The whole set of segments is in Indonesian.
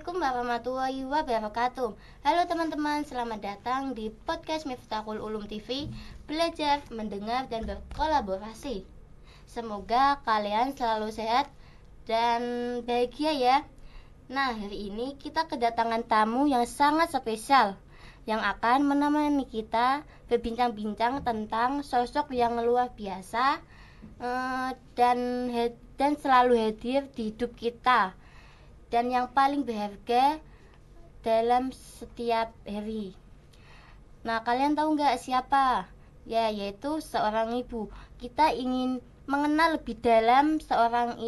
Assalamualaikum warahmatullahi wabarakatuh. Halo teman-teman, selamat datang di podcast Miftahul Ulum TV. Belajar, mendengar, dan berkolaborasi. Semoga kalian selalu sehat dan bahagia ya. Nah, hari ini kita kedatangan tamu yang sangat spesial yang akan menemani kita berbincang-bincang tentang sosok yang luar biasa dan selalu hadir di hidup kita dan yang paling berharga dalam setiap hari. Nah, kalian tahu nggak siapa? Ya, yaitu seorang ibu. Kita ingin mengenal lebih dalam seorang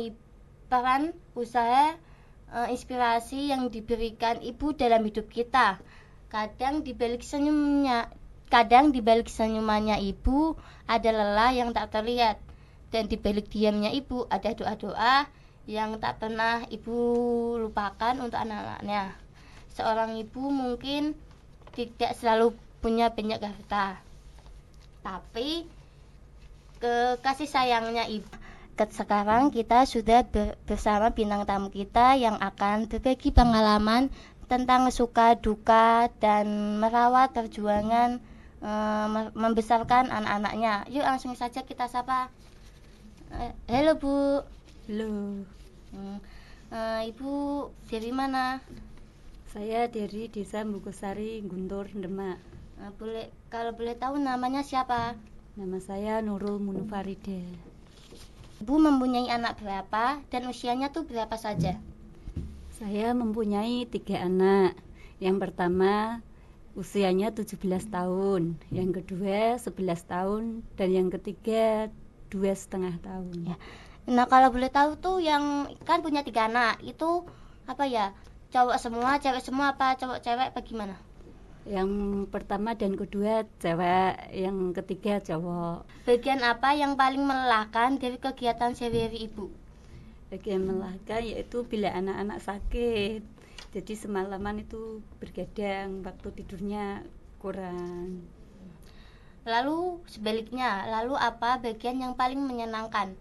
peran usaha inspirasi yang diberikan ibu dalam hidup kita. Kadang di balik senyumannya ibu ada lelah yang tak terlihat, dan di balik diamnya ibu ada doa-doa yang tak pernah ibu lupakan untuk anak-anaknya. Seorang ibu mungkin tidak selalu punya banyak harta, tapi kasih sayangnya ibu. Sekarang kita sudah bersama bintang tamu kita yang akan berbagi pengalaman tentang suka duka dan merawat perjuangan membesarkan anak-anaknya. Yuk langsung saja kita sapa. Halo Bu. Halo. Ibu dari mana? Saya dari Desa Mbukosari, Guntur, Demak. Kalau boleh tahu namanya siapa? Nama saya Nurul Munufarida. Ibu mempunyai anak berapa dan usianya tuh berapa saja? Saya mempunyai 3 anak. Yang pertama usianya 17 tahun, yang kedua 11 tahun, dan yang ketiga 2,5 tahun. Ya. Nah, kalau boleh tahu tuh yang kan punya 3 anak, itu apa ya? Cowok semua, cewek semua, apa cowok cewek apa gimana? Yang pertama dan kedua cewek, yang ketiga cowok. Bagian apa yang paling melelahkan dari kegiatan sehari-hari ibu? Bagian melelahkan yaitu bila anak-anak sakit. Jadi semalaman itu bergadang, waktu tidurnya kurang. Lalu sebaliknya, apa bagian yang paling menyenangkan?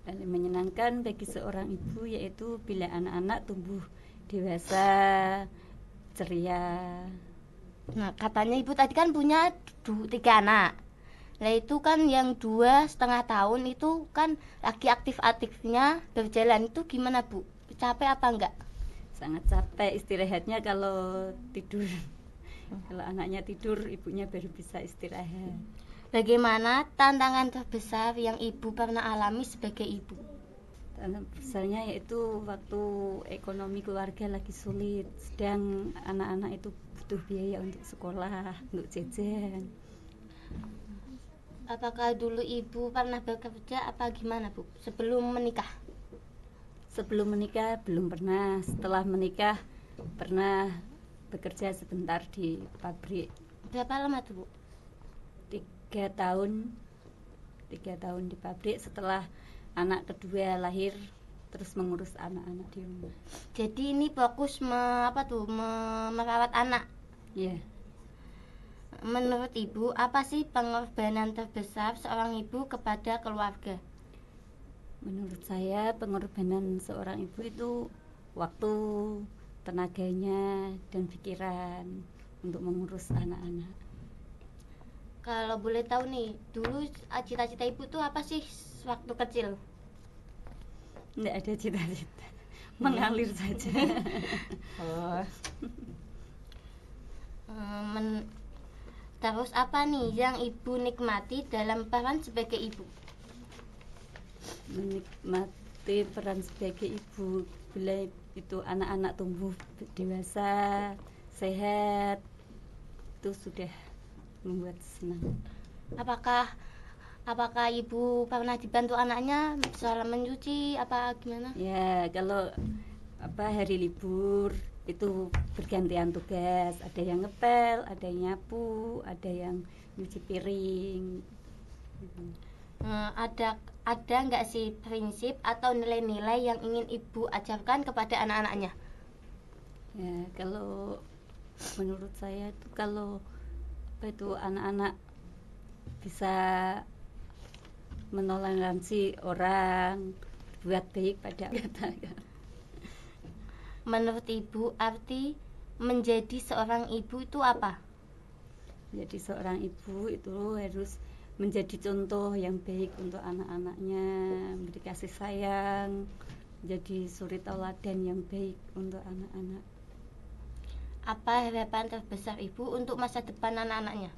Paling menyenangkan bagi seorang ibu yaitu bila anak-anak tumbuh dewasa, ceria. Nah, katanya ibu tadi kan punya 3 anak. Nah, itu kan yang 2,5 tahun itu kan lagi aktif-aktifnya berjalan, itu gimana Bu? Capek apa enggak? Sangat capek, istirahatnya kalau tidur. Kalau anaknya tidur, ibunya baru bisa istirahat. Bagaimana tantangan terbesar yang ibu pernah alami sebagai ibu? Tantangan besarnya yaitu waktu ekonomi keluarga lagi sulit, sedang anak-anak itu butuh biaya untuk sekolah, untuk jajan. Apakah dulu ibu pernah bekerja apa gimana Bu sebelum menikah? Sebelum menikah belum pernah, setelah menikah pernah bekerja sebentar di pabrik. Berapa lama tuh Bu? 3 tahun di pabrik. Setelah anak kedua lahir, terus mengurus anak-anak di rumah. Jadi ini fokus merawat anak. Iya. Menurut ibu, apa sih pengorbanan terbesar seorang ibu kepada keluarga? Menurut saya pengorbanan seorang ibu itu waktu, tenaganya, dan pikiran untuk mengurus anak-anak. Kalau boleh tahu nih, dulu cita-cita ibu tuh apa sih waktu kecil? Tidak ada cita-cita, mengalir saja. Terus apa nih yang ibu nikmati dalam peran sebagai ibu? Menikmati peran sebagai ibu bila itu anak-anak tumbuh dewasa, sehat, itu sudah membuat senang. Apakah ibu pernah dibantu anaknya soal mencuci apa gimana? Ya, kalau hari libur itu bergantian tugas, ada yang ngepel, ada yang nyapu, ada yang nyuci piring. Ada nggak sih prinsip atau nilai-nilai yang ingin ibu ajarkan kepada anak-anaknya? Ya, kalau menurut saya itu kalau anak-anak bisa menoleransi orang, buat baik pada kata. Menurut ibu arti menjadi seorang ibu itu apa? Jadi seorang ibu itu harus menjadi contoh yang baik untuk anak-anaknya, memberi kasih sayang, jadi suri tauladan yang baik untuk anak-anak. Apa harapan terbesar ibu untuk masa depan anak-anaknya?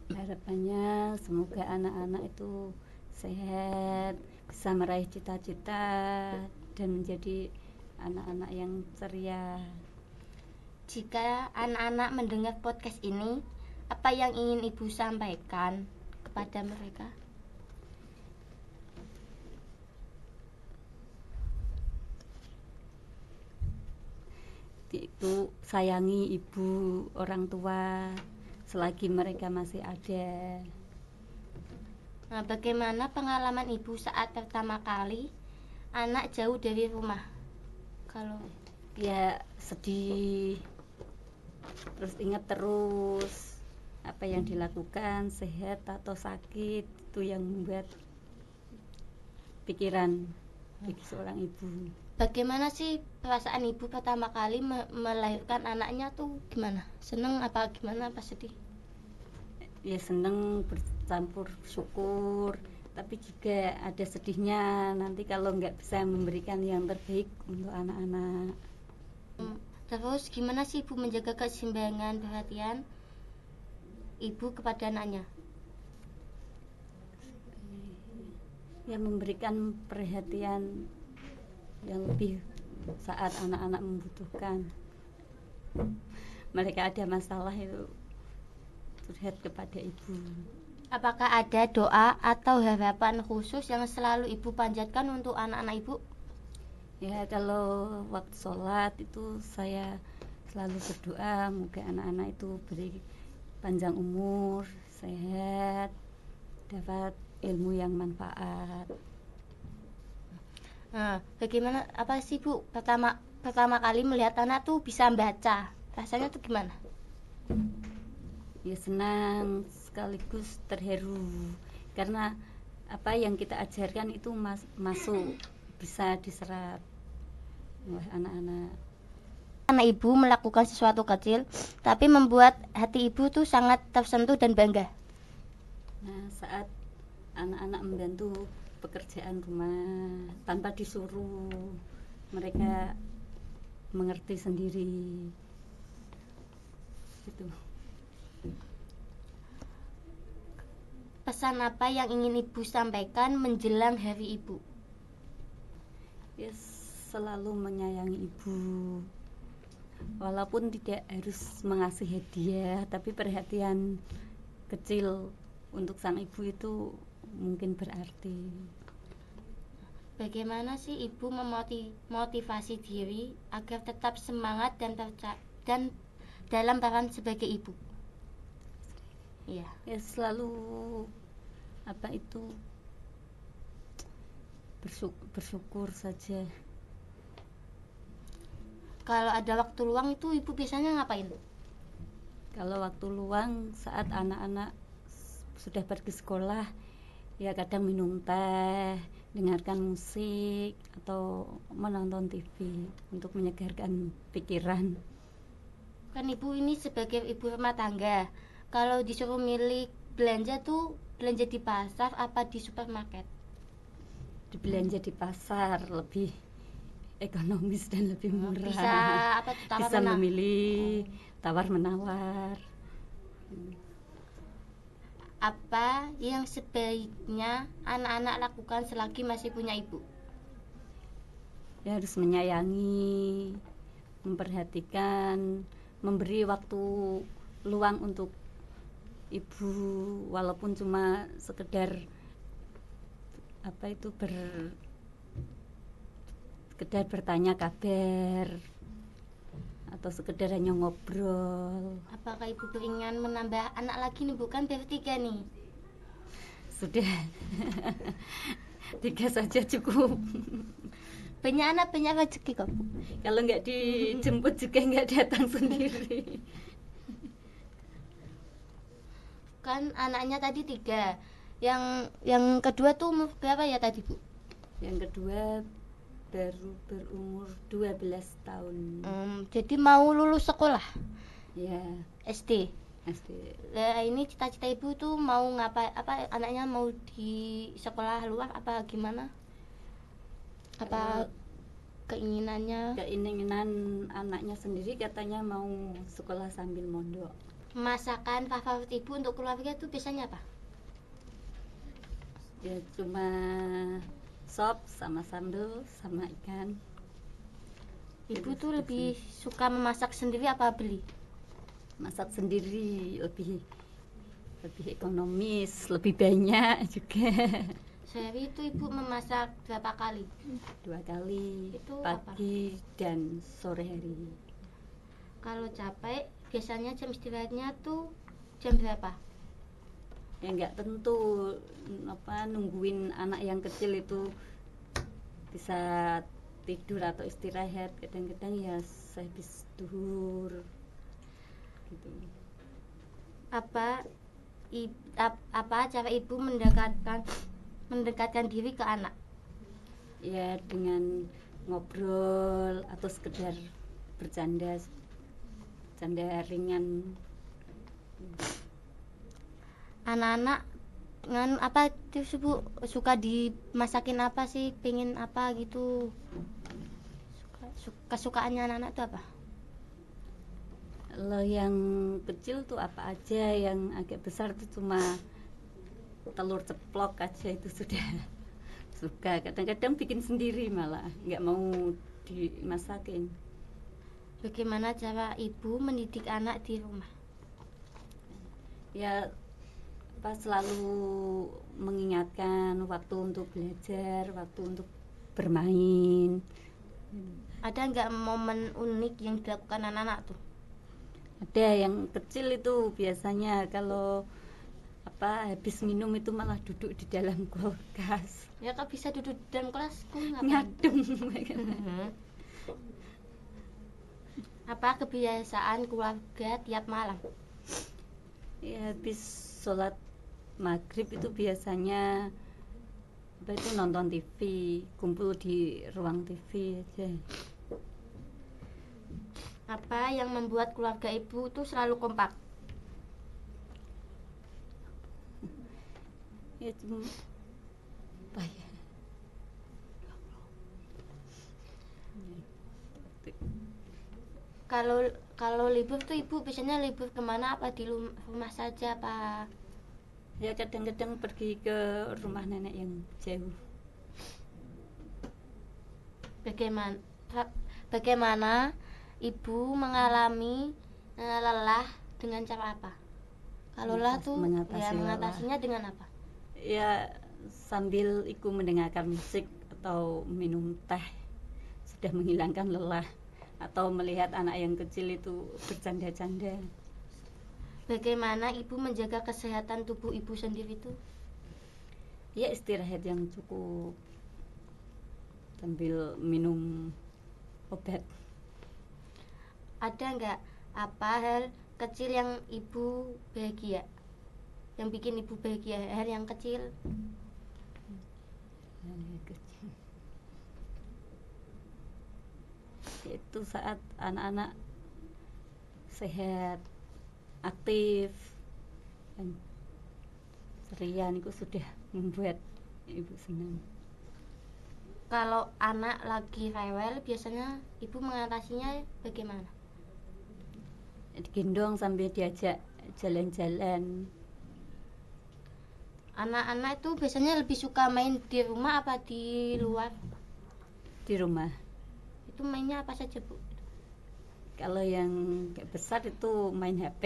Harapannya semoga anak-anak itu sehat, bisa meraih cita-cita dan menjadi anak-anak yang ceria. Jika anak-anak mendengar podcast ini, apa yang ingin ibu sampaikan kepada mereka? Itu sayangi ibu, orang tua selagi mereka masih ada. Nah, bagaimana pengalaman ibu saat pertama kali anak jauh dari rumah? Kalau Ya sedih, terus ingat terus apa yang dilakukan, sehat atau sakit, itu yang membuat pikiran bagi seorang ibu. bagaimana sih perasaan ibu pertama kali melahirkan anaknya tuh gimana? Seneng apa gimana, apa sedih? Ya seneng, bercampur syukur, tapi juga ada sedihnya nanti kalau nggak bisa memberikan yang terbaik untuk anak-anak. Terus gimana sih ibu menjaga keseimbangan perhatian ibu kepada anaknya? Ya memberikan perhatian yang lebih saat anak-anak membutuhkan. Mereka ada masalah itu curhat kepada ibu. Apakah ada doa atau harapan khusus yang selalu ibu panjatkan untuk anak-anak ibu? Ya kalau waktu sholat itu saya selalu berdoa moga anak-anak itu beri panjang umur, sehat, dapat ilmu yang manfaat. Nah, bagaimana apa sih Bu pertama kali melihat anak tuh bisa membaca? Rasanya tuh gimana? Ya senang sekaligus terharu karena apa yang kita ajarkan itu masuk, bisa diserap oleh anak-anak. Anak ibu melakukan sesuatu kecil tapi membuat hati ibu tuh sangat tersentuh dan bangga. Nah, saat anak-anak membantu pekerjaan rumah tanpa disuruh, mereka mengerti sendiri. Gitu. Pesan apa yang ingin ibu sampaikan menjelang hari ibu? Ya selalu menyayangi ibu. Walaupun tidak harus mengasih hadiah, tapi perhatian kecil untuk sang ibu itu mungkin berarti. Bagaimana sih ibu memotivasi diri agar tetap semangat dan dalam peran sebagai ibu? Iya. Ya selalu bersyukur saja. Kalau ada waktu luang itu ibu biasanya ngapain? Kalau waktu luang saat anak-anak sudah pergi sekolah, ya kadang minum teh, dengarkan musik atau menonton TV untuk menyegarkan pikiran. Kan ibu ini sebagai ibu rumah tangga, kalau disuruh milih belanja tuh belanja di pasar apa di supermarket? Belanja di pasar lebih ekonomis dan lebih murah. Bisa apa tuh, tawar Bisa menawar? memilih tawar menawar. Apa yang sebaiknya anak-anak lakukan selagi masih punya ibu? Ya harus menyayangi, memperhatikan, memberi waktu luang untuk ibu walaupun cuma sekedar sekedar bertanya kabar atau sekedar hanya ngobrol. Apakah ibu beringin menambah anak lagi nih, bukan bertiga nih? Sudah 3 saja cukup. Banyak anak banyak rezeki kok Bu. Kalau nggak dijemput juga nggak datang sendiri. Kan anaknya tadi 3. Yang kedua tuh umur berapa ya tadi Bu? Yang kedua baru berumur 12 tahun. Jadi mau lulus sekolah Ya, SD. SD. Lah ini cita-cita ibu tuh mau ngapain? Apa anaknya mau di sekolah luar apa gimana? Apa keinginannya? Keinginan anaknya sendiri katanya mau sekolah sambil mondok. Masakan favorit ibu untuk keluarga tuh biasanya apa? Ya cuma sop sama sambal sama ikan. Ibu tuh lebih suka memasak sendiri apa beli? Masak sendiri lebih ekonomis, lebih banyak juga. Sehari itu ibu memasak berapa kali? 2 kali, Itu pagi dan sore hari. Kalau capek biasanya jam istirahatnya tuh jam berapa? Ya nggak tentu, nungguin anak yang kecil itu bisa tidur atau istirahat. Kadang-kadang ya sehabis duhur gitu. Apa cara ibu mendekatkan diri ke anak? Ya dengan ngobrol atau sekedar bercanda ringan. Anak-anak apa tuh Bu suka dimasakin apa sih, pengen apa gitu? Kesukaannya anak-anak tuh apa? Kalau yang kecil tuh apa aja, yang agak besar tuh cuma telur ceplok aja itu sudah suka. Kadang-kadang bikin sendiri malah nggak mau dimasakin. Bagaimana cara ibu mendidik anak di rumah? Ya selalu mengingatkan waktu untuk belajar, waktu untuk bermain. Ada nggak momen unik yang dilakukan anak-anak tuh? Ada yang kecil itu biasanya kalau habis minum itu malah duduk di dalam kulkas. Ya kok bisa duduk di dalam kelas? Ngadem. Apa kebiasaan keluarga tiap malam? Ya habis sholat maghrib itu biasanya nonton TV, kumpul di ruang TV aja. Apa yang membuat keluarga ibu tuh selalu kompak? Ya cuma apa ya? Kalau libur tuh ibu biasanya libur kemana? Apa di rumah saja apa? Ya kadang-kadang pergi ke rumah nenek yang jauh. Bagaimana ibu mengalami lelah dengan cara apa? Kalau lelah tuh ya mengatasinya dengan apa? Ya sambil ikut mendengarkan musik atau minum teh sudah menghilangkan lelah, atau melihat anak yang kecil itu bercanda-canda. Bagaimana ibu menjaga kesehatan tubuh ibu sendiri tuh? Ya istirahat yang cukup sambil minum obat. Ada nggak apa hal kecil yang ibu bahagia? Yang bikin ibu bahagia, hal yang kecil? Itu saat anak-anak sehat, aktif, dan ceria itu sudah membuat ibu senang. Kalau anak lagi rewel, biasanya ibu mengatasinya bagaimana? Digendong sambil diajak jalan-jalan. Anak-anak itu biasanya lebih suka main di rumah apa di luar? Di rumah. Itu mainnya apa saja Bu? Kalau yang besar itu main HP,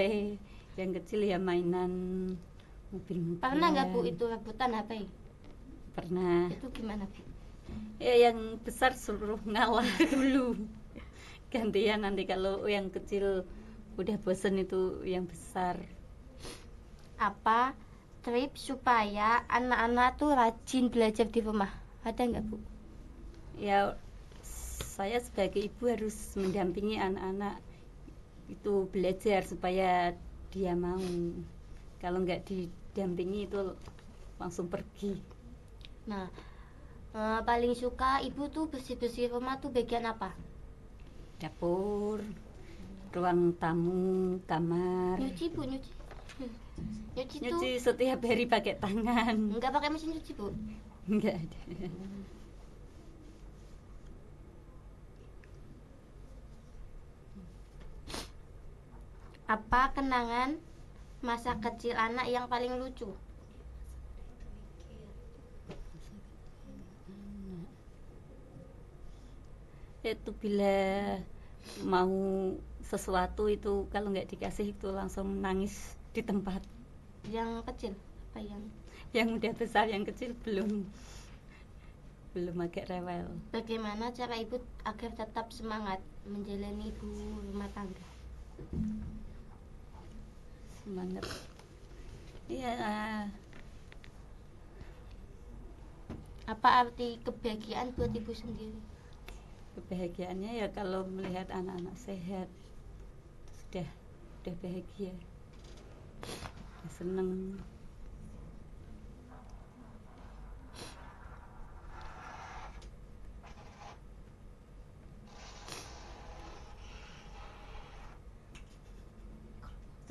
yang kecil ya mainan mobil-mobilan. Pernah nggak Bu itu rebutan HP? Pernah. Itu gimana Bu? Ya yang besar suruh ngalah dulu, gantian nanti kalau yang kecil udah bosen itu yang besar. Apa trip supaya anak-anak tuh rajin belajar di rumah? Ada nggak Bu? Ya saya sebagai ibu harus mendampingi anak-anak itu belajar supaya dia mau. Kalau nggak didampingi itu langsung pergi. Nah, Paling suka ibu tuh bersih-bersih rumah tuh bagian apa? Dapur, ruang tamu, kamar. Nyuci bu, nyuci. Nyuci tuh Nyuci setiap hari pakai tangan. nggak pakai mesin cuci bu. Enggak ada. Apa kenangan masa kecil anak yang paling lucu? Itu bila mau sesuatu itu kalau nggak dikasih itu langsung nangis di tempat. Yang kecil apa Yang udah besar, yang kecil belum agak rewel. Bagaimana cara ibu agar tetap semangat menjalani ibu rumah tangga? Semangat. Iya, Apa arti kebahagiaan buat ibu sendiri? kebahagiaannya ya kalau melihat anak-anak sehat sudah bahagia. Ya, seneng.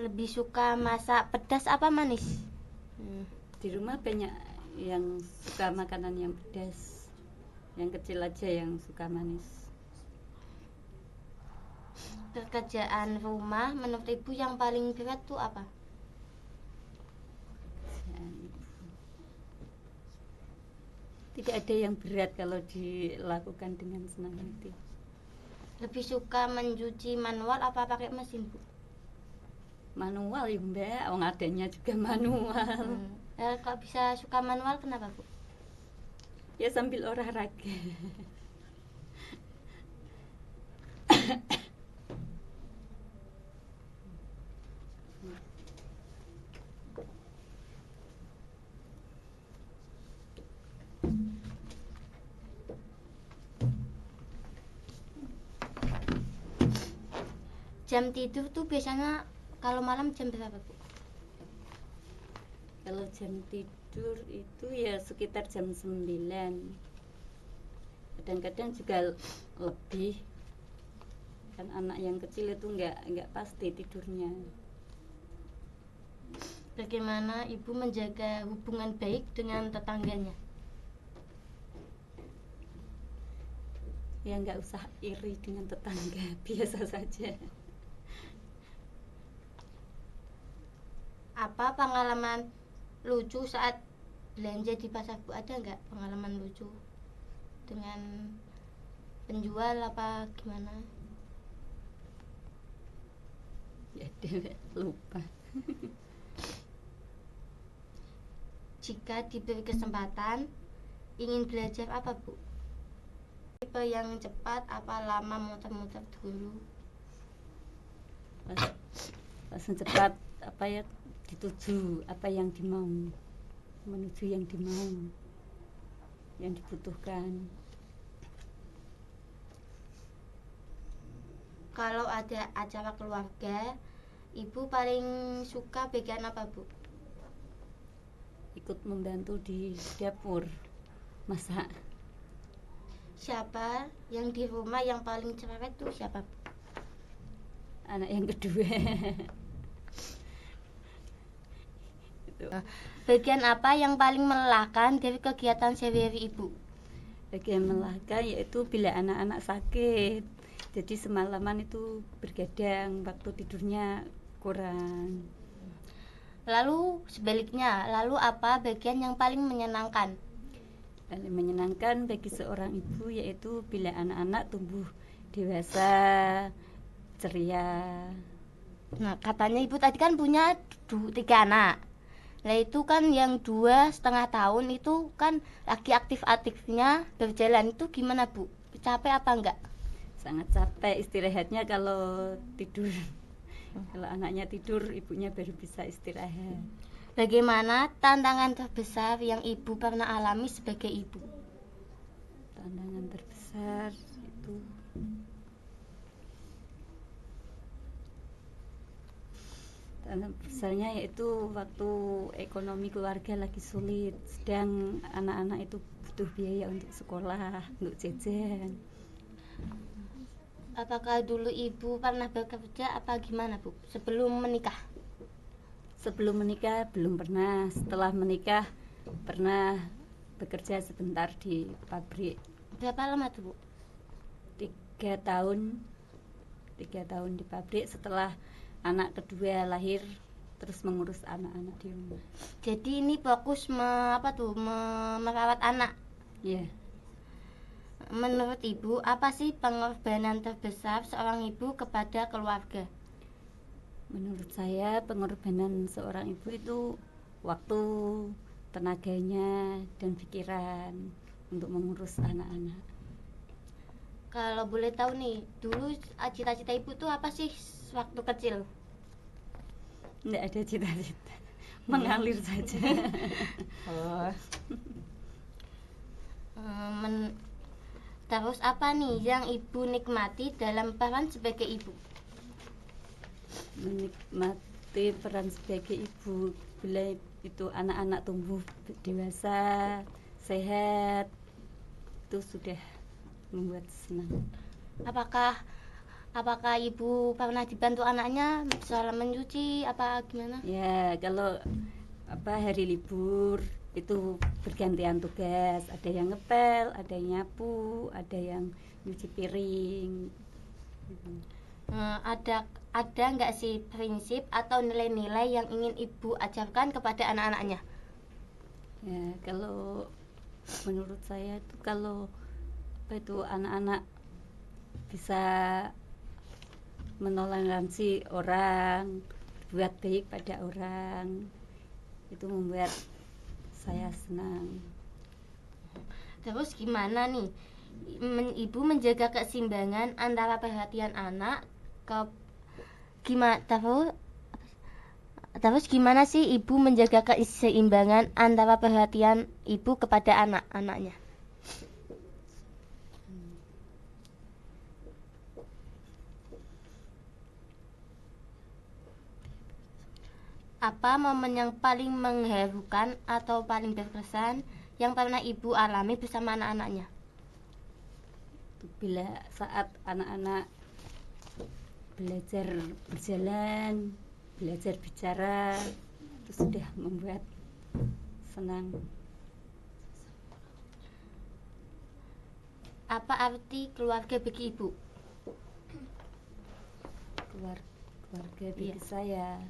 Lebih suka masak pedas apa manis? Di rumah banyak yang suka makanan yang pedas, yang kecil aja yang suka manis. Pekerjaan rumah menurut ibu yang paling berat tuh apa? Tidak ada yang berat kalau dilakukan dengan senang hati. Lebih suka mencuci manual apa pakai mesin bu? Manual ya mbak, wong adanya juga manual. Kalau bisa suka manual kenapa bu? Ya sambil olahraga. Jam tidur tuh biasanya kalau malam jam berapa bu? Kalau jam tidur itu ya sekitar jam 9. Kadang-kadang juga lebih. Kan anak yang kecil itu nggak pasti tidurnya. Bagaimana ibu menjaga hubungan baik dengan tetangganya? Ya nggak usah iri dengan tetangga, biasa saja. Apa pengalaman lucu saat belanja di pasar bu? Ada nggak pengalaman lucu dengan penjual apa gimana? Ya deh, lupa. Jika diberi kesempatan ingin belajar apa bu? Tipe yang cepat apa lama muter-muter dulu? Langsung cepat apa ya, dituju apa yang dimau, menuju yang dimau, yang dibutuhkan. Kalau ada acara keluarga, ibu paling suka bagian apa bu? Ikut membantu di dapur masak. Siapa yang di rumah yang paling cerewet tuh siapa bu? Anak yang kedua. Bagian apa yang paling melelahkan dari kegiatan sehari-hari ibu? Bagian melelahkan yaitu bila anak-anak sakit. Jadi semalaman itu bergadang, waktu tidurnya kurang. Lalu sebaliknya, lalu apa bagian yang paling menyenangkan? Paling menyenangkan bagi seorang ibu yaitu bila anak-anak tumbuh dewasa, ceria. Nah, katanya ibu tadi kan punya 3 anak. Nah itu kan yang 2,5 tahun itu kan lagi aktif-aktifnya berjalan, itu gimana bu? Capek apa enggak? Sangat capek istirahatnya kalau tidur. Kalau anaknya tidur, ibunya baru bisa istirahat. Bagaimana tantangan terbesar yang ibu pernah alami sebagai ibu? Tantangan terbesar itu tantangan besarnya yaitu waktu ekonomi keluarga lagi sulit, sedang anak-anak itu butuh biaya untuk sekolah, untuk jajan. Apakah dulu ibu pernah bekerja apa gimana Bu sebelum menikah? Sebelum menikah belum pernah, setelah menikah pernah bekerja sebentar di pabrik. Berapa lama tuh Bu? 3 tahun di pabrik. Setelah anak kedua lahir, terus mengurus anak-anak di rumah. Jadi ini fokus merawat anak. Ya, Menurut ibu apa sih pengorbanan terbesar seorang ibu kepada keluarga? menurut saya pengorbanan seorang ibu itu waktu, tenaganya, dan pikiran untuk mengurus anak-anak. Kalau boleh tahu nih, dulu cita-cita ibu tuh apa sih waktu kecil? Tidak ada cita-cita, mengalir saja. Oh. Terus apa nih yang ibu nikmati dalam peran sebagai ibu? Menikmati peran sebagai ibu bila itu anak-anak tumbuh dewasa, sehat, itu sudah membuat senang. Apakah ibu pernah dibantu anaknya soal mencuci apa gimana? Ya, kalau hari libur itu bergantian tugas, ada yang ngepel, ada yang nyapu, ada yang nyuci piring. Ada nggak sih prinsip atau nilai-nilai yang ingin ibu ajarkan kepada anak-anaknya? Ya, kalau menurut saya itu kalau anak-anak bisa menoleransi orang, buat baik pada orang, itu membuat saya senang. Terus gimana nih ibu menjaga keseimbangan antara perhatian anak terus gimana sih ibu menjaga keseimbangan antara perhatian ibu kepada anak-anaknya? Apa momen yang paling mengharukan atau paling berkesan yang pernah ibu alami bersama anak-anaknya? Bila saat anak-anak belajar berjalan, belajar bicara, itu sudah membuat senang. Apa arti keluarga bagi ibu? Keluarga bagi saya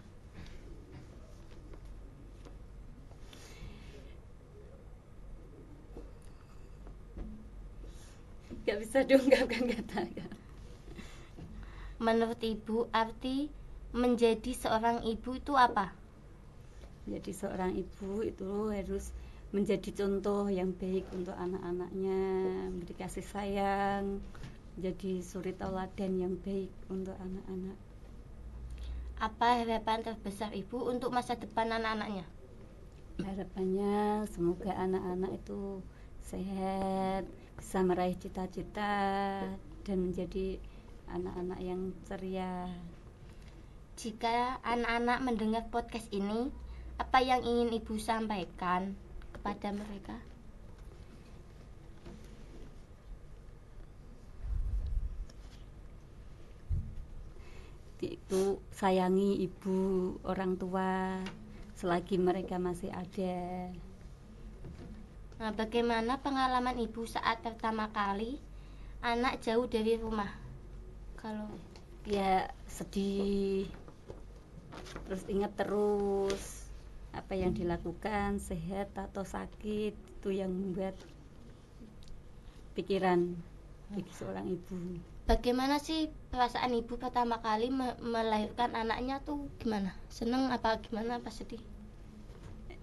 gak bisa diungkapkan kata. Menurut ibu arti menjadi seorang ibu itu apa? Jadi seorang ibu itu harus menjadi contoh yang baik untuk anak-anaknya, memberi kasih sayang, menjadi suri tauladan yang baik untuk anak-anak. Apa harapan terbesar ibu untuk masa depan anak-anaknya? Harapannya semoga anak-anak itu sehat, bisa meraih cita-cita, dan menjadi anak-anak yang ceria. Jika anak-anak mendengar podcast ini, apa yang ingin ibu sampaikan kepada mereka? Itu sayangi ibu, orang tua selagi mereka masih ada. Nah, bagaimana pengalaman ibu saat pertama kali anak jauh dari rumah? Kalau Ya sedih, terus ingat terus apa yang dilakukan, sehat atau sakit, itu yang membuat pikiran bagi seorang ibu. bagaimana sih perasaan ibu pertama kali melahirkan anaknya tuh gimana? Seneng apa gimana, apa sedih?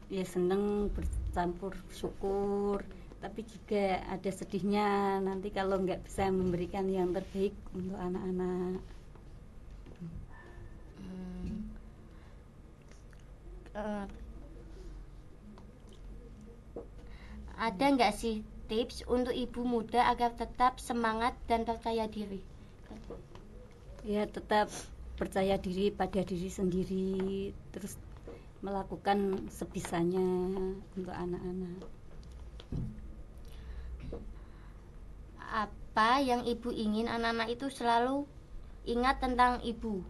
Ya seneng bercampur syukur, tapi juga ada sedihnya nanti kalau nggak bisa memberikan yang terbaik untuk anak-anak. Ada nggak sih tips untuk ibu muda agar tetap semangat dan percaya diri? Ya tetap percaya diri pada diri sendiri, terus melakukan sebisanya untuk anak-anak. Apa yang ibu ingin anak-anak itu selalu ingat tentang ibu?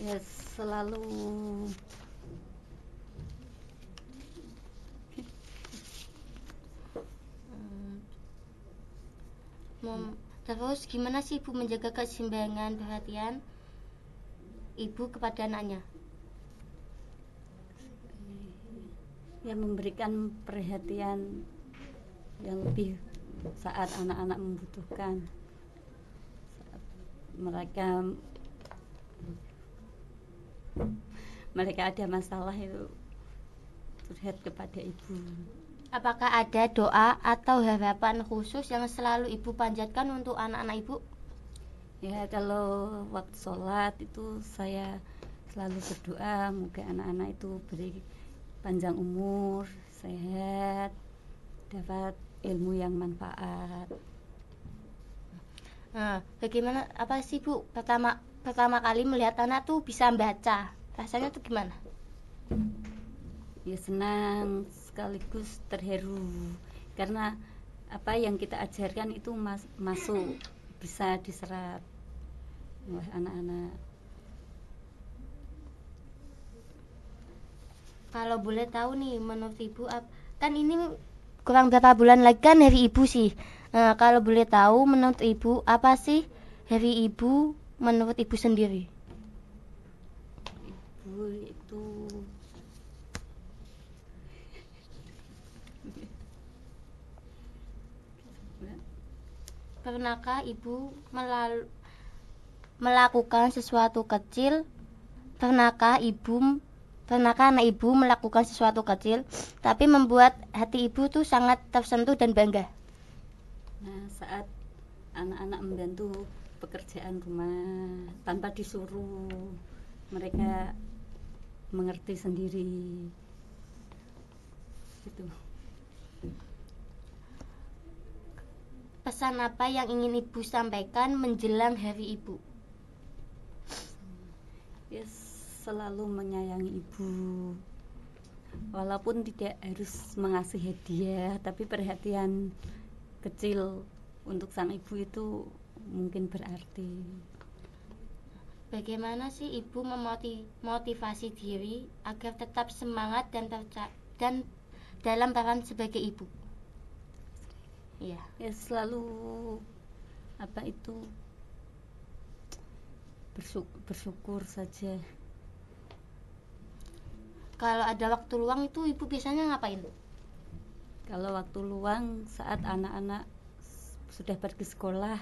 Ya selalu Terus gimana sih ibu menjaga keseimbangan perhatian ibu kepada anaknya? ya memberikan perhatian yang lebih saat anak-anak membutuhkan, saat mereka ada masalah itu curhat kepada ibu. Apakah ada doa atau harapan khusus yang selalu ibu panjatkan untuk anak-anak ibu? Ya kalau waktu sholat itu saya selalu berdoa moga anak-anak itu beri panjang umur, sehat, dapat ilmu yang manfaat. Nah, bagaimana apa sih Bu pertama kali melihat anak tuh bisa membaca? Rasanya tuh gimana? Ya senang sekaligus terharu karena apa yang kita ajarkan itu masuk, bisa diserap oleh anak-anak. Kalau boleh tahu nih menurut ibu kan ini kurang berapa bulan lagi kan hari ibu sih. Nah, kalau boleh tahu menurut ibu apa sih hari ibu menurut ibu sendiri? Ibu itu Pernahkah ibu melakukan sesuatu kecil? Pernahkah anak ibu melakukan sesuatu kecil tapi membuat hati ibu tuh sangat tersentuh dan bangga? nah saat anak-anak membantu pekerjaan rumah tanpa disuruh, mereka mengerti sendiri gitu. Pesan apa yang ingin ibu sampaikan menjelang hari ibu? Ya selalu menyayangi ibu, walaupun tidak harus mengasih hadiah, tapi perhatian kecil untuk sang ibu itu mungkin berarti. Bagaimana sih ibu memotivasi diri agar tetap semangat dan dalam peran sebagai ibu? Iya. Ya selalu apa itu bersyukur saja. Kalau ada waktu luang itu ibu biasanya ngapain? Kalau waktu luang saat anak-anak sudah pergi sekolah,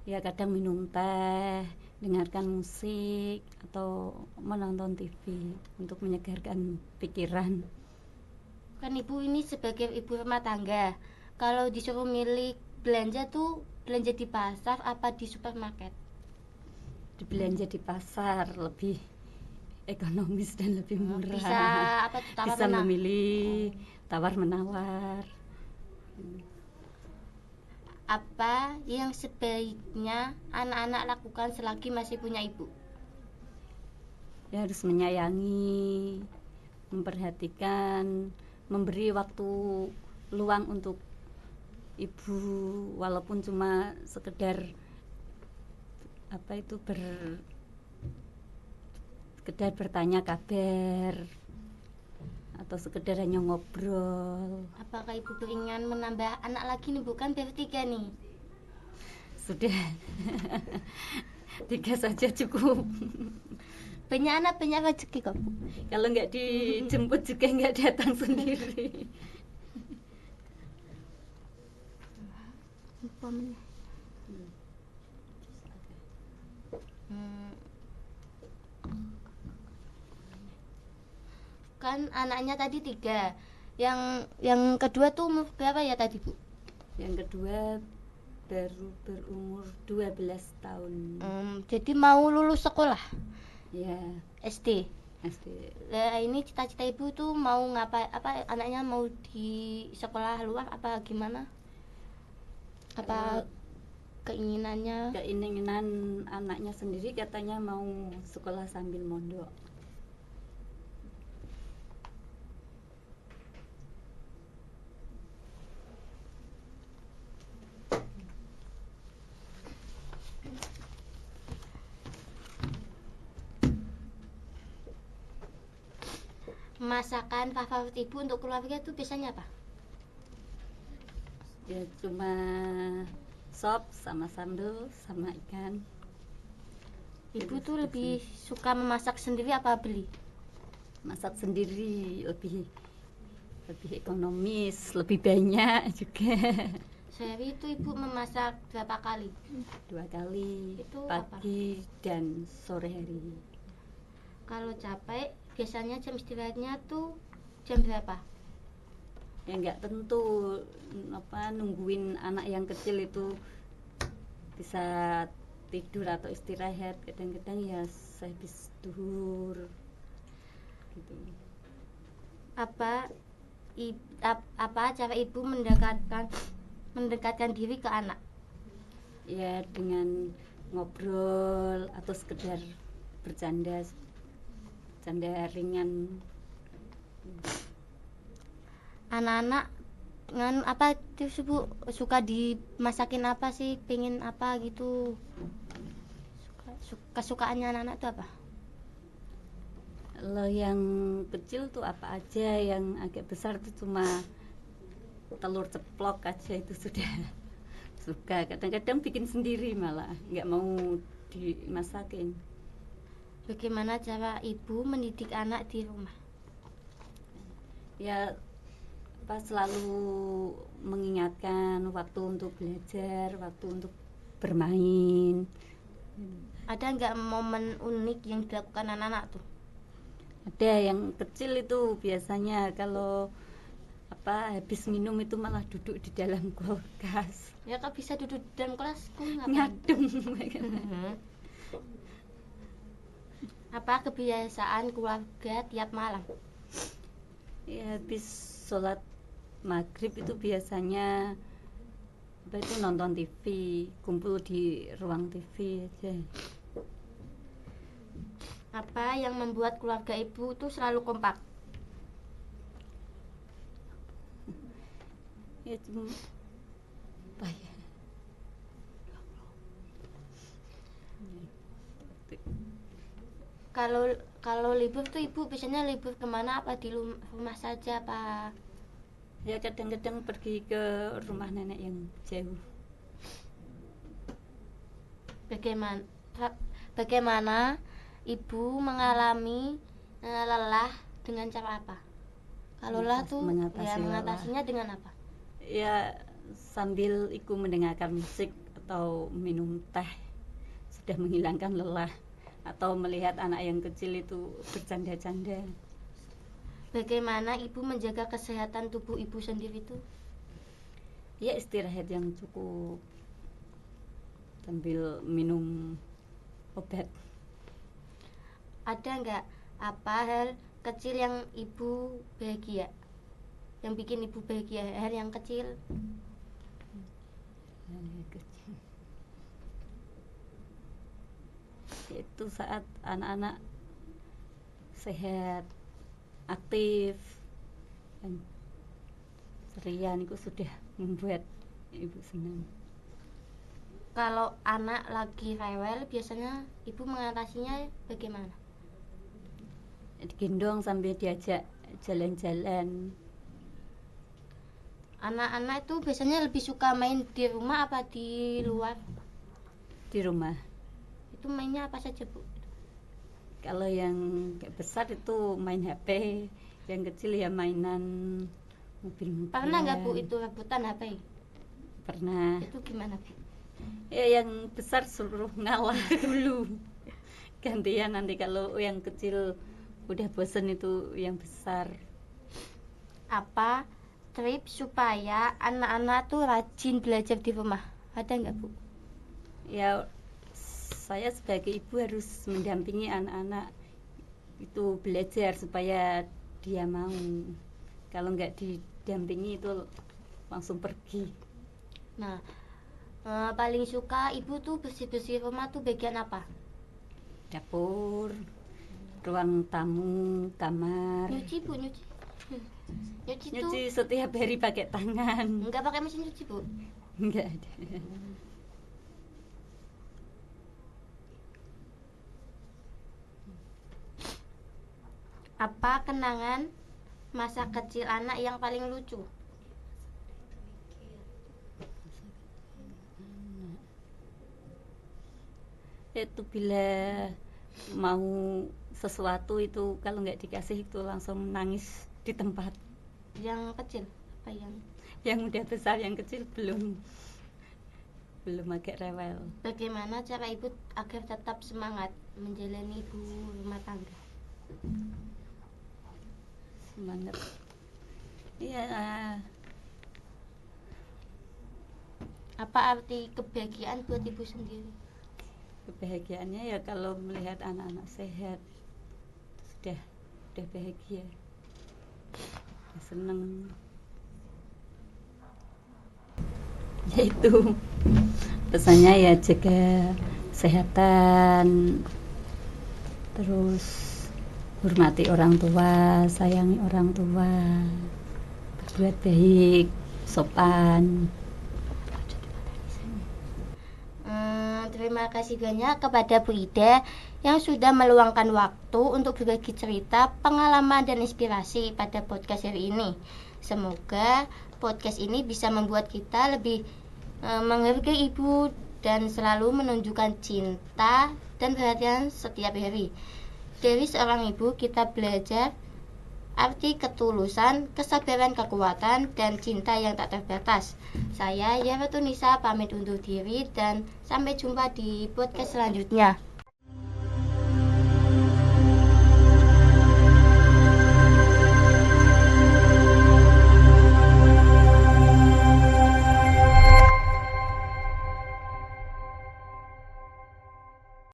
ya kadang minum teh, dengarkan musik atau menonton TV untuk menyegarkan pikiran. Kan ibu ini sebagai ibu rumah tangga, kalau disuruh milih belanja tuh belanja di pasar apa di supermarket? Belanja di pasar lebih ekonomis dan lebih murah. Bisa apa tuh tawar Bisa menawar? memilih tawar menawar. Apa yang sebaiknya anak-anak lakukan selagi masih punya ibu? Ya harus menyayangi, memperhatikan, memberi waktu luang untuk ibu, walaupun cuma sekedar apa itu sekedar bertanya kabar atau sekedar hanya ngobrol. Apakah ibu ingin menambah anak lagi nih, bukan bertiga nih? Sudah 3 saja cukup. Banyak anak banyak rezeki kok Bu. Kalau nggak dijemput juga nggak datang sendiri. Kan anaknya tadi 3. Yang kedua tuh umur berapa ya tadi Bu? Yang kedua baru berumur 12 tahun. Jadi mau lulus sekolah Ya, SD. SD. Nah, ini cita-cita ibu tuh mau ngapain? Apa anaknya mau di sekolah luar apa gimana? Apa keinginan Anaknya sendiri katanya mau sekolah sambil mondok. masakan favorit ibu untuk keluarga itu biasanya apa? Ya cuma sop sama sambal sama ikan. Ibu tuh lebih suka memasak sendiri apa beli? Masak sendiri lebih ekonomis, lebih banyak juga. Sehari itu ibu memasak berapa kali? 2 kali, Itu pagi dan sore hari. Kalau capek biasanya jam istirahatnya tuh jam berapa? Ya nggak tentu, nungguin anak yang kecil itu bisa tidur atau istirahat, kadang-kadang ya habis duhur gitu. Apa cara ibu mendekatkan diri ke anak? Ya dengan ngobrol atau sekedar bercanda ringan. Anak-anak apa tuh Bu, suka dimasakin apa sih, pengen apa gitu? Kesukaannya anak-anak itu apa? Kalau yang kecil tuh apa aja, yang agak besar tuh cuma telur ceplok aja itu sudah suka. Kadang-kadang bikin sendiri, malah nggak mau dimasakin. Bagaimana cara ibu mendidik anak di rumah? Ya selalu mengingatkan waktu untuk belajar, waktu untuk bermain. Ada nggak momen unik yang dilakukan anak-anak tuh? Ada yang kecil itu biasanya kalau habis minum itu malah duduk di dalam kulkas. Ya kok bisa duduk di dalam kelasku Ngadem. Apa kebiasaan keluarga tiap malam? Ya habis sholat maghrib itu biasanya nonton TV, kumpul di ruang TV aja. Apa yang membuat keluarga ibu tuh selalu kompak? Ya cuma apa ya? Kalau libur tuh ibu biasanya libur kemana? Apa di rumah saja apa? Ya kadang-kadang pergi ke rumah nenek yang jauh. Bagaimana ibu mengalami lelah dengan cara apa? Kalau lelah tuh ya mengatasinya dengan apa? Ya sambil mendengarkan musik atau minum teh sudah menghilangkan lelah, atau melihat anak yang kecil itu bercanda-canda. Bagaimana ibu menjaga kesehatan tubuh ibu sendiri tuh? Ya istirahat yang cukup sambil minum obat. Ada nggak apa hal kecil yang ibu bahagia? Yang bikin ibu bahagia, hal yang kecil? Itu saat anak-anak sehat, aktif, dan ceria, itu sudah membuat ibu senang. Kalau anak lagi rewel, biasanya ibu mengatasinya bagaimana? Digendong sambil diajak jalan-jalan. Anak-anak itu biasanya lebih suka main di rumah apa di luar? Di rumah. Itu mainnya apa saja Bu? Kalau yang besar itu main HP, yang kecil ya mainan mobil-mobilan. Pernah nggak Bu itu rebutan HP? Pernah. Itu gimana Bu? Ya yang besar suruh ngalah dulu, gantian nanti kalau yang kecil udah bosen itu yang besar. Apa tips supaya anak-anak tuh rajin belajar di rumah? Ada nggak Bu? Ya saya sebagai ibu harus mendampingi anak-anak itu belajar supaya dia mau. Kalau nggak didampingi itu langsung pergi. Nah, paling suka ibu tuh bersih-bersih rumah tuh bagian apa? Dapur, ruang tamu, kamar. Nyuci Bu, nyuci. Nyuci setiap hari pakai tangan. Enggak pakai mesin cuci Bu? Enggak ada. Apa kenangan masa kecil anak yang paling lucu? Itu bila mau sesuatu itu kalau nggak dikasih itu langsung nangis di tempat. Yang kecil apa Yang udah besar, yang kecil belum agak rewel. Bagaimana cara ibu agar tetap semangat menjalani ibu rumah tangga? Semangat ya, Apa arti kebahagiaan buat ibu sendiri? kebahagiaannya ya kalau melihat anak-anak sehat sudah bahagia ya, seneng. Yaitu pesannya ya jaga kesehatan, terus hormati orang tua, sayangi orang tua, berbuat baik, sopan. Terima kasih banyak kepada Bu Ida yang sudah meluangkan waktu untuk berbagi cerita, pengalaman, dan inspirasi pada podcast hari ini. Semoga podcast ini bisa membuat kita lebih menghargai ibu dan selalu menunjukkan cinta dan perhatian setiap hari. Dari seorang ibu kita belajar arti ketulusan, kesabaran, kekuatan, dan cinta yang tak terbatas. Saya Yara Tunisa pamit undur diri dan sampai jumpa di podcast selanjutnya.